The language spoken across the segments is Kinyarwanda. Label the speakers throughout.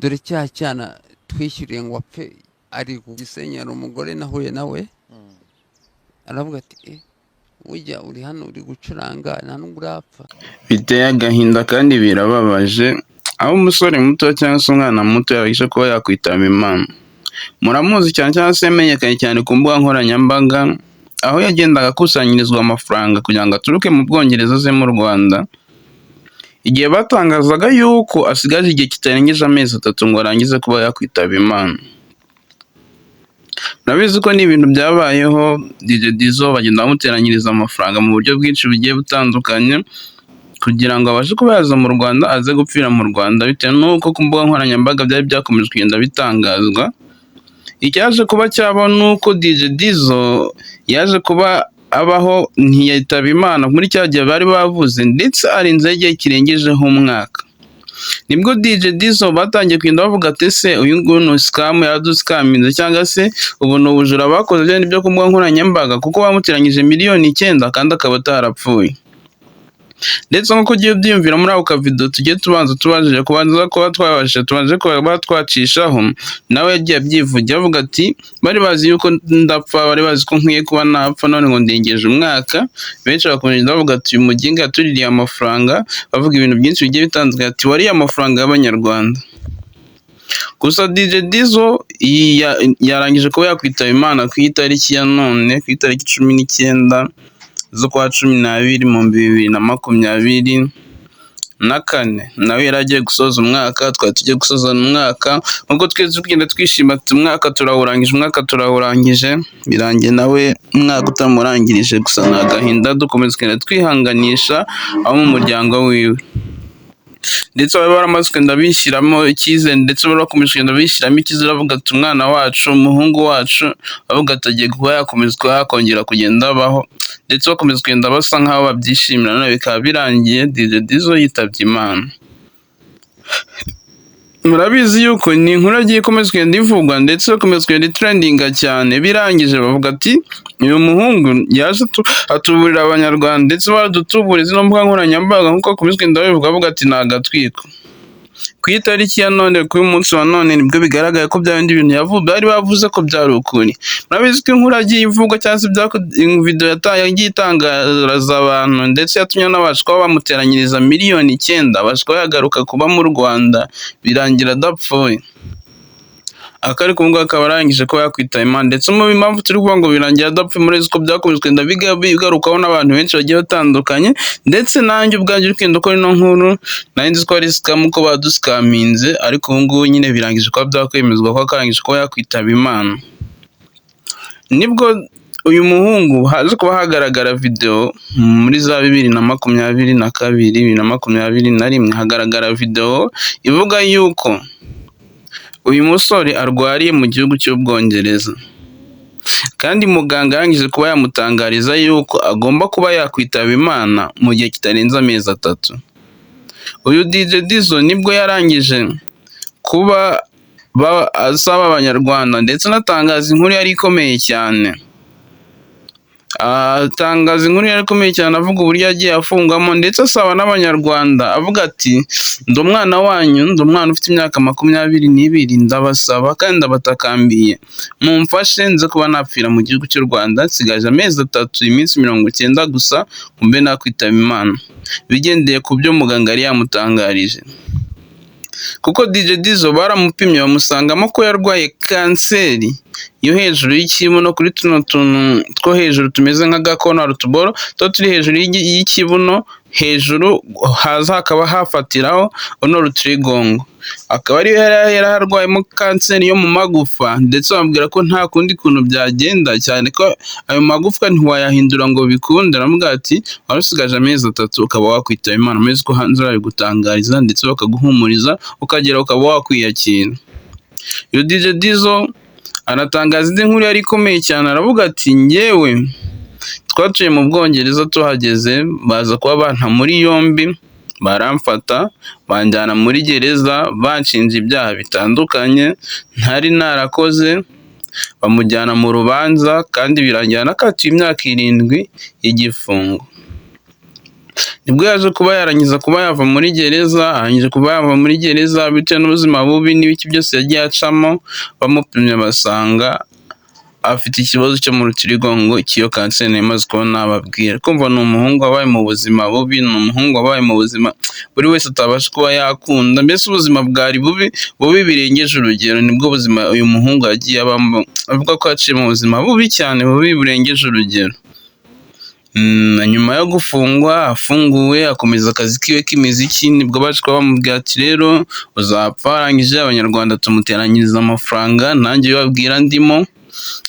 Speaker 1: dore cya cyana twishyuriye ngo apfe ari ku Gisenyi, hari umugore nahuye nawe aravuga ati ujya uri hano uri gucuranga nta nubwo urapfa.
Speaker 2: Biteye agahinda kandi birababaje aho umusore muto cyangwa se umwana muto yabasha kuba yakwitaba Imana. Muramuzi cyane cyangwa se yamenyekanye cyane ku mbuga nkoranyambaga aho yagendaga akusanyirizwa amafaranga kugira ngo aturuke mu Bwongereza aze mu Rwanda, igihe batangazaga yuko asigaje igihe kitarengeje amezi 3 ngo arangize kuba yakwitaba Imana. Murabizi ko ni ibintu byabayeho, DJ Dizzo bagenda bamuteranyiriza amafaranga mu buryo bwinshi bugiye butandukanye kugira ngo abashe kuba yaza mu Rwanda, aze gupfira mu Rwanda, bitewe n'uko ku mbuga nkoranyambaga byari byakomeje kugenda bitangazwa. Icyaje kuba cyaba nuko DJ Dizzo yaje kuba abaho ntiyitaba Imana muri cya gihe bari bavuze, ndetse arinze igihe kirengejeho umwaka. Nibwo DJ Dizzo batangiye kugenda bavuga ati se uyu nguyu ni scam yaduskaminze cyangwa se ubu ni ubujura bakoze byandi byo ku mbuga nkoranyambaga, kuko bamuteranyije miliyoni 9 kandi akaba atarapfuye. Ndetse nk'uko ugiye byiyumvira muri ako kavido tugiye tubanza tubajije kuba twabasha tubanze kuba twacishaho, nawe yagiye abyivugira avuga ati bari bazi yuko ndapfa, bari bazi ko nkwiye kuba napfa, none ngo ndengeje umwaka. Benshi bakomeje bavuga ati uyu muginga yatuririye amafaranga, bavuga ibintu byinshi bigiye bitandukanye ati wariye amafaranga y'Abanyarwanda. Gusa DJ Dizzo yarangije kuba yakwitaba Imana ku itariki ya none, ku itariki 19 z'ukwa 12 mu 2024. Nawe yaragiye gusoza umwaka, twari tugiye gusoza umwaka nubwo twese tugenda twishima ati umwaka turawurangije, birangiye nawe umwaka utamurangirije. Gusa nta gahinda, dukomeza kugenda twihanganisha abo mu muryango wiwe, ndetse bari baramaze kugenda bishyiramo icyizere, ndetse bari bakomeje kugenda bishyiramo icyizere bavuga ati umwana wacu, umuhungu wacu, bavuga ati agiye kuba yakomeza kuba yakongera kugenda abaho, ndetse bakomeza kugenda basa nk'aho babyishimira. None bikaba birangiye DJ Dizzo yitabye Imana. Murabizi yuko ni inkuru yagiye ikomeza kugenda ivugwa, ndetse bakomeza kugenda trendinga cyane. Birangije bavuga ati uyu muhungu yaje atuburira Abanyarwanda, ndetse baradutuburiza no mbuga nkoranyambaga nk'uko bakomeza kugenda bavuga ati ni agatwiko. Ku itariki ya none, ku munsi wa none, nibwo bigaragaye ko bya bindi bintu bari bavuze ko byari ukuri. Murabizi ko inkuru yagiye ivugwa cyangwa se video yagiye itangaza abantu, ndetse yatumye n'abashwa bamuteranyiriza miliyoni 9, abashwa yagaruka kuba mu Rwanda birangira adapfuye. Akari kumwe akaba arangije ko yakwitaba Imana, ndetse mu impamvu turi kuvuga ngo birangira adapfuye, murezi ko byakomeza kugenda bigarukaho n'abantu benshi bagiye batandukanye, ndetse nanjye ubwanjye uri kugenda ukora ino nkuru nari nzi ko ari scam, ko baduskaminze, ariko ubu ngubu nyine birangije kuba byakwemezwa ko akarangije ko yakwitaba Imana. Nibwo uyu muhungu haje kuba hagaragara video muri za 2022 2021 hagaragara video ivuga yuko uyu musore arwariye mu gihugu cy'Ubwongereza, kandi muganga yarangije kuba yamutangariza yuko agomba kuba yakwitaba Imana mu gihe kitarenze amezi 3. Uyu DJ Dizzo nibwo yarangije kuba asaba Abanyarwanda, ndetse anatangaza inkuru yari ikomeye cyane. Atangaza inkuru yari ikomeye cyane avuga uburyo yagiye afungwamo, ndetse asaba n'Abanyarwanda avuga ati ndi umwana wanyu, ndi umwana ufite imyaka 22, ndabasaba kandi ndabatakambiye mumfashe nze kuba napfira mu gihugu cy'u Rwanda, nsigaje amezi 3, iminsi 90 gusa mbe nakwitaba Imana, bigendeye ku byo muganga yari yamutangarije. Kuko DJ Dizzo baramupimye bamusangamo ko yarwaye kanseri yo hejuru y'ikibuno, kuri tuno tuntu two hejuru tumeze nk'agakona rutuboro to turi hejuru y'ikibuno, hejuru haza hakaba hafatiraho ono rutirigongo. Akaba ari yararwayemo kanseri yo mu magufa, ndetse bambwira ko nta kundi kuntu byagenda, cyane ko ayo magufwa ntiwayahindura ngo bikunde. Aramubwira ati warusigaje amezi 3 ukaba wakwitaba Imana, amezi ko hanze bari gutangariza, ndetse bakaguhumuriza ukagera ukaba wakwiyakira. Uyu DJ Dizzo anatangaza indi nkuru yari ikomeye cyane, aravuga ati ngewe twatuye mu Bwongereza, tuhageze baza kuba banta muri yombi, baramfata banjyana muri gereza, banshinja ibyaha bitandukanye ntari narakoze, bamujyana mu rubanza, kandi birangira nakatiwe imyaka 7 y'igifungo. nibwo yaje kuba yarangiza kuba yava muri gereza. Arangije kuba yava muri gereza bitewe n'ubuzima bubi n'ibiki byose yagiye acamo, bamupimye basanga afite ikibazo cyo mu rutirigongo cy'iyo kanseri imaze kuba nababwira. Kumva ni umuhungu wabaye mu buzima bubi, ni umuhungu wabaye mu buzima buri wese atabasha kuba yakunda, mbese ubuzima bwari bubi birengeje urugero. Nibwo buzima uyu muhungu yagiye abamo, avuga ko yaciye mu buzima bubi cyane, bubi burengeje urugero. Nyuma yo gufungwa, afunguwe akomeza akazi kiwe k'imiziki, nibwo baje kuba bamubwira ati rero uzapfa. Arangije abanyarwanda tumuteranyiriza amafaranga, nanjye babwira ndimo.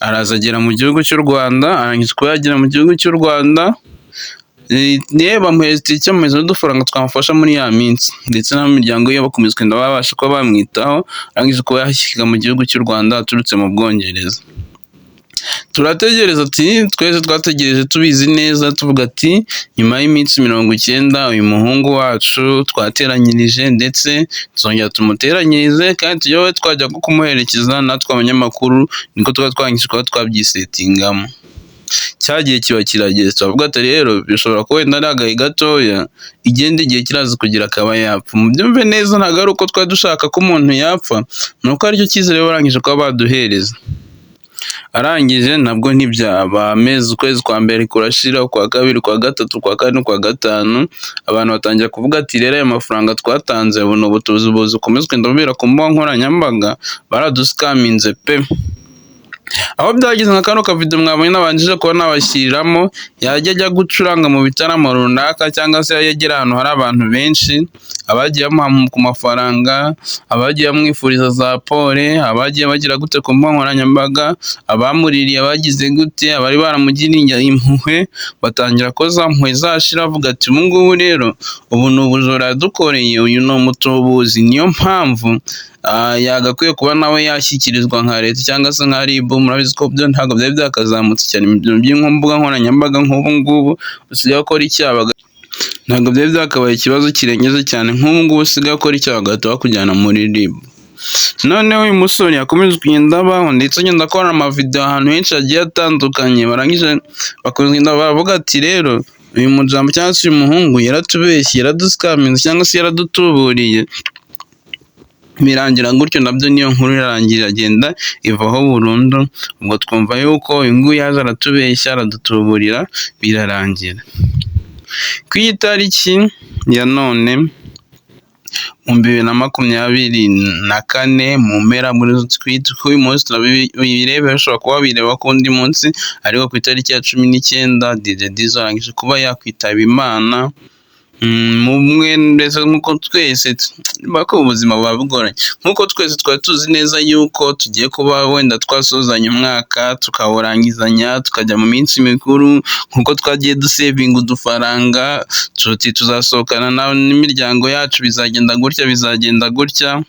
Speaker 2: Araza agera mu gihugu cy'u Rwanda. Arangije kuba yagera mu gihugu cy'u Rwanda, bamuhereza icyemezo n'udufaranga twamufasha muri ya minsi, ndetse n'imiryango ye bakomeza kugenda babasha kuba bamwitaho. Arangije kuba yashyika mu gihugu cy'u Rwanda aturutse mu Bwongereza. Turategereza ati twese twategereje tubizi neza, tuvuga ati nyuma y'iminsi 90 uyu muhungu wacu twateranyirije, ndetse tuzongera tumuteranyirize, kandi tujyewe twajya kumuherekeza natwe abanyamakuru, niko tuba twangije kuba twabyisetingamo. Cyagiye kiba kirageze, turavuga ati rero bishobora kuba wenda ari agahe gatoya, igenda igihe kiraza kugira akaba yapfa. Mubyumve neza, ntabwo ari uko twari dushaka ko umuntu yapfa, ni uko aricyo cyizere barangije kuba baduhereza. Arangije nabwo ntibyaba, amezi ukwezi kwa mbere kurashira, ukwa kabiri, kwa gatatu, kwa kane, kwa gatanu, abantu batangira kuvuga ati rero aya mafaranga twatanze buno ubutubuzi bukomeza kugenda bubera ku mbuga nkoranyambaga, baraduskaminze pe. Aho byagize nka kano kavido mwabonye nabanjije kuba nabashyiriramo, yajya ajya gucuranga mu bitaramo runaka, cyangwa se yagera ahantu hari abantu benshi, abagiye bamuha ku mafaranga, abagiye bamwifuriza za pole, abagiye bagira gute ku mbuga nkoranyambaga, abamuririye abagize gute, abari baramugiriye impuhwe, batangira ko za mpuhwe zashira, avuga ati ubu ngubu rero ubu ni ubujura yadukoreye, uyu ni umutubuzi. Niyo mpamvu yagakwiye kuba nawe yashyikirizwa nka leta cyangwa se nka RIB. Murabizi ko byo ntabwo byari byakazamutse cyane mu by'imbuga nkoranyambaga nk'ubu ngubu usigaye ukora icyaha, ntabwo byari byakabaye ikibazo kirengeje cyane nk'ubu ngubu usigaye ukora icyaha bagahita bakujyana muri RIB. Noneho uyu musore yakomeje kugenda abaho, ndetse agenda akora amavideo ahantu henshi hagiye atandukanye. Barangije bakagenda baravuga ati rero uyu mujambo cyangwa se uyu muhungu yaratubeshye, yaraduskaminze cyangwa se yaradutuburiye. Birangira gutyo, nabyo niyo nkuru irarangira agenda ivaho burundu. Ubwo twumva yuko uyu nguyu yaje aratubeshya, aradutuburira, birarangira. Ku itariki ya none mu 2024 mu mpera muri uyu munsi turabireba, bishobora kuba bireba ku undi munsi, ariko ku itariki ya 19 DJ Dizzo arangije kuba yakwitaba Imana. Mumwe ndetse nk'uko twese bako ubuzima buba bugoranye, nk'uko twese twari tuzi neza yuko tugiye kuba wenda twasozanya umwaka tukawurangizanya tukajya mu minsi mikuru, nk'uko twagiye dusevinga udufaranga tuti tuzasohokana n'imiryango yacu, bizagenda gutya.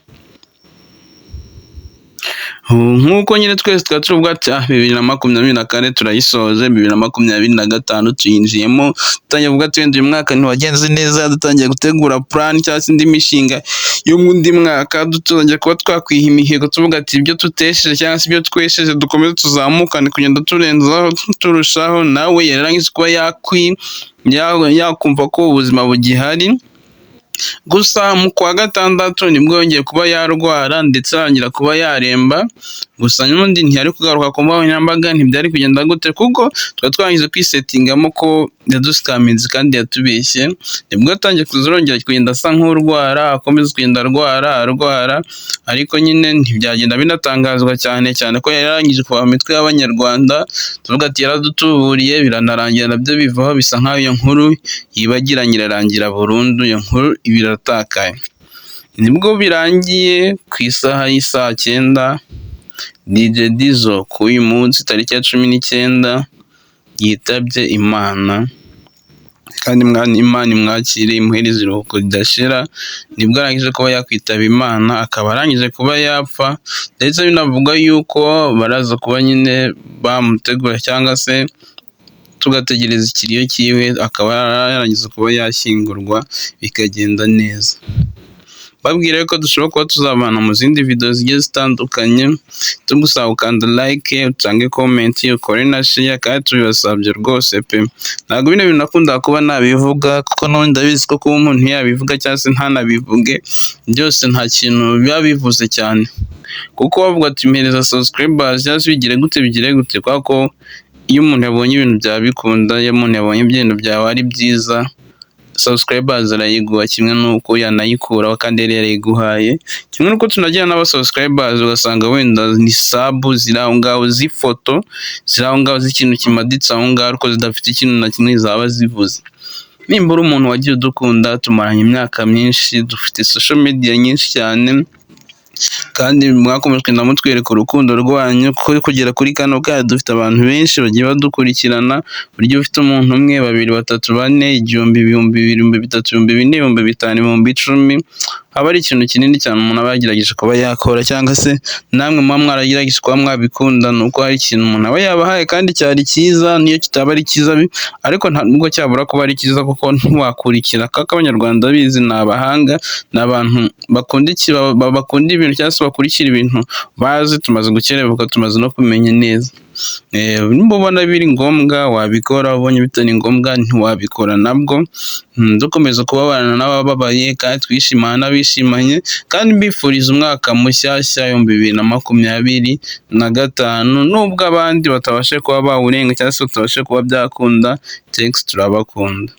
Speaker 2: Nk'uko nyine twese twari tuvuga ati 2024 turayisoje, 2025 tuyinjiyemo, dutangiye kuvuga ati wenda uyu mwaka ntiwagenze neza, dutangiye gutegura plan cyangwa se indi mishinga y'undi mwaka, dutangiye kuba twakwiha imihigo, tuvuga ati ibyo tutesheje cyangwa se ibyo twesheje dukomeze tuzamukane kugenda turenzaho turushaho. Nawe yarangije kuba yakumva ko ubuzima bugihari. Gusa mu kwa gatandatu nibwo yongeye kuba yarwara, ndetse arangira kuba yaremba. Gusa n'undi ntiyari kugaruka ku mbuga nkoranyambaga, ntibyari kugenda gute, kuko twari twangize kwisetingamo ko yaduskaminze kandi yatubeshye. Nibwo yatangiye kuzongera kugenda asa nk'urwara, akomeza kugenda arwara, ariko nyine ntibyagenda binatangazwa cyane ko yarangije kuva mu mitwe y'abanyarwanda. Tuvuga ati yaradutuburiye, biranarangira nabyo bivaho, bisa nk'aho iyo nkuru yibagiranye, irarangira burundu, iyo nkuru ibiratakaye. Nibwo birangiye ku isaha y'isaa 9 DJ Dizzo ku uyu munsi tariki ya 19 yitabye Imana, kandi Imana imwakire imuhereze iruhuko ridashira. Nibwo arangije kuba yakwitaba Imana, akaba arangije kuba yapfa, ndetse binavuga yuko baraza kuba nyine bamutegura cyangwa se tugategereza ikiriyo cyiwe, akaba yarangiza kuba yashyingurwa bikagenda neza. babwira ko dushobora kuba tuzabana mu zindi video zigiye zitandukanye. Tugusaba ukanda like, utange comment, ukore na share, kandi tubibasabye rwose pe. Ntabwo bino bintu nakunda kuba nabivuga kuko n'ubundi ndabizi ko kuba umuntu yabivuga cyangwa se ntanabivuge byose nta kintu biba bivuze cyane, kuko bavuga ati mpereza subscribers cyangwa se bigire gute kubera ko iyo umuntu yabonye ibintu byabikunda, iyo umuntu yabonye ibintu byawe ari byiza, subscribers arayiguha kimwe nuko yanayikuraho kandi yari yarayiguhaye, kimwe nuko tunagira n'aba subscribers ugasanga wenda ni sub ziri aho ngaho z'ifoto, ziri aho ngaho z'ikintu kimaditse aho ngaho ariko zidafite ikintu na kimwe zaba zivuze. Nimba uri umuntu wagiye udukunda, tumaranye imyaka myinshi, dufite social media nyinshi cyane, kandi mwakomeje kugenda mutwereka urukundo rwanyu, kuko kugera kuri kano kanya dufite abantu benshi bagiye badukurikirana, buryo ufite umuntu umwe, babiri, batatu, bane, igihumbi, ibihumbi bibiri, ibihumbi bitatu, ibihumbi bine, ibihumbi bitanu, ibihumbi icumi, haba ari ikintu kinini cyane umuntu aba yagerageje kuba yakora, cyangwa se namwe muba mwaragerageje kuba mwabikunda, nuko hari ikintu umuntu aba yabahaye kandi cyari cyiza, niyo kitaba ari cyiza ariko nubwo cyabura kuba ari cyiza kuko ntiwakurikira, kaka abanyarwanda bizi ni abahanga, ni abantu bakunda ibintu cyangwa se bakurikira ibintu bazi, tumaze gukerebuka, tumaze no kumenya neza. Nimba ubona biri ngombwa wabikora, ubonye bitari ngombwa ntiwabikora nabwo. Dukomeza kubabana n'abababaye kandi twishimana n'abishimanye, kandi mbifuriza umwaka mushyashya 2025, nubwo abandi batabashe kuba bawurenga cyangwa se batabashe kuba byakunda, turabakunda.